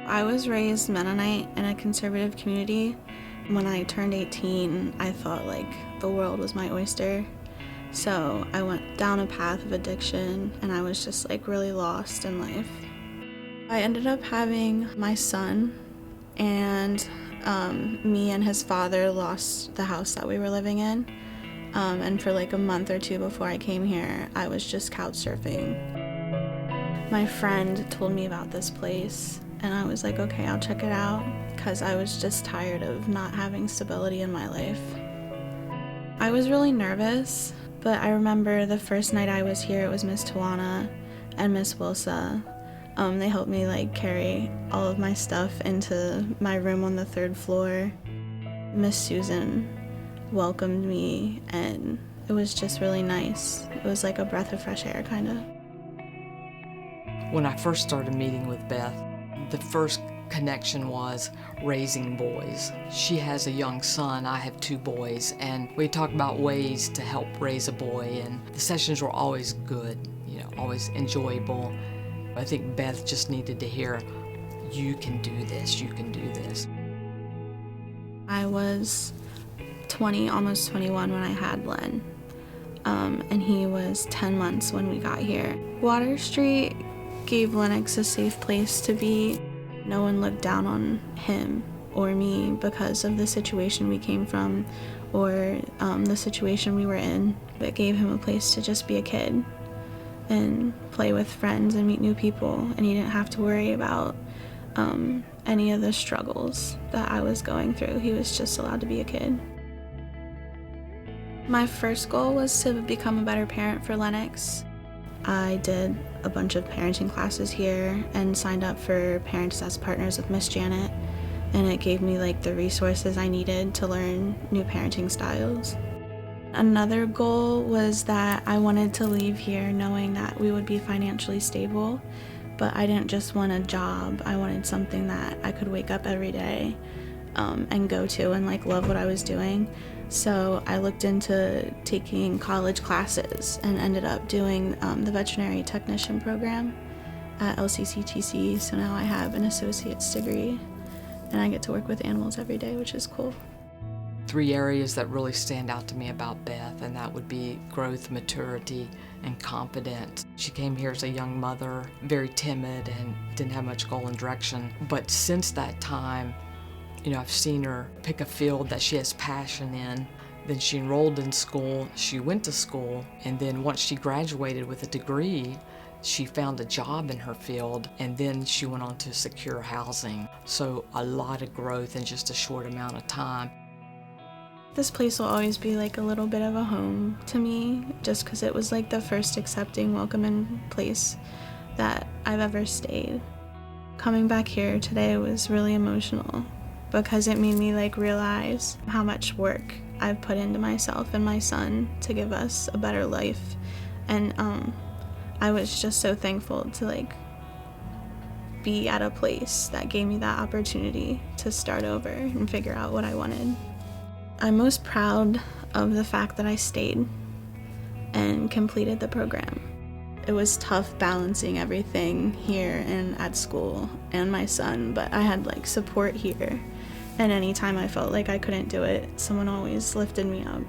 I was raised Mennonite in a conservative community. When I turned 18, I thought like the world was my oyster. So I went down a path of addiction and I was just like really lost in life. I ended up having my son, and me and his father lost the house that we were living in. And for like a month or two before I came here, I was just couch surfing. My friend told me about this place and I was like, okay, I'll check it out, because I was just tired of not having stability in my life. I was really nervous, but I remember the first night I was here, it was Miss Tawana and Miss Wilsa. They helped me like carry all of my stuff into my room on the 3rd floor. Miss Susan welcomed me and it was just really nice. It was like a breath of fresh air, kind of. When I first started meeting with Beth, the first connection was raising boys. She has a young son, I have 2 boys, and we talked about ways to help raise a boy, and the sessions were always good, always enjoyable. I think Beth just needed to hear, you can do this, you can do this. I was 20, almost 21 when I had Len, and he was 10 months when we got here. Water Street gave Lennox a safe place to be. No one looked down on him or me because of the situation we came from or the situation we were in. It gave him a place to just be a kid and play with friends and meet new people, and he didn't have to worry about any of the struggles that I was going through. He was just allowed to be a kid. My first goal was to become a better parent for Lennox. I did a bunch of parenting classes here and signed up for Parents as Partners with Miss Janet, and it gave me like the resources I needed to learn new parenting styles. Another goal was that I wanted to leave here knowing that we would be financially stable, but I didn't just want a job. I wanted something that I could wake up every day and go to and like love what I was doing. So I looked into taking college classes and ended up doing the veterinary technician program at LCCTC. So now I have an associate's degree and I get to work with animals every day, which is cool. 3 areas that really stand out to me about Beth, and that would be growth, maturity, and confidence. She came here as a young mother, very timid and didn't have much goal and direction. But since that time, I've seen her pick a field that she has passion in. Then she enrolled in school, she went to school, and then once she graduated with a degree, she found a job in her field, and then she went on to secure housing. So a lot of growth in just a short amount of time. This place will always be like a little bit of a home to me, just because it was like the first accepting, welcoming place that I've ever stayed. Coming back here today was really emotional because it made me like realize how much work I've put into myself and my son to give us a better life. And I was just so thankful to like be at a place that gave me that opportunity to start over and figure out what I wanted. I'm most proud of the fact that I stayed and completed the program. It was tough balancing everything here and at school and my son, but I had like support here. And anytime I felt like I couldn't do it, someone always lifted me up.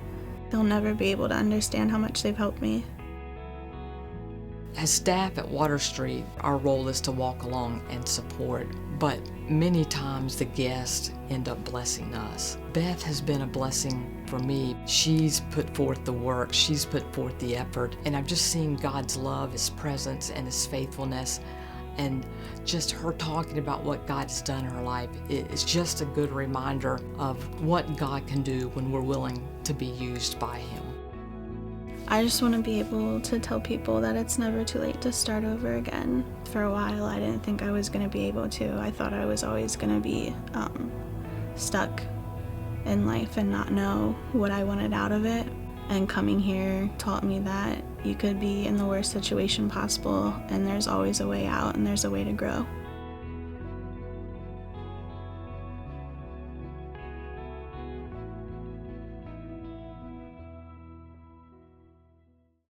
They'll never be able to understand how much they've helped me. As staff at Water Street, our role is to walk along and support, but many times the guests end up blessing us. Beth has been a blessing for me. She's put forth the work, she's put forth the effort, and I've just seen God's love, His presence, and His faithfulness, and just her talking about what God has done in her life is just a good reminder of what God can do when we're willing to be used by Him. I just want to be able to tell people that it's never too late to start over again. For a while, I didn't think I was going to be able to. I thought I was always going to be stuck in life and not know what I wanted out of it. And coming here taught me that you could be in the worst situation possible and there's always a way out and there's a way to grow.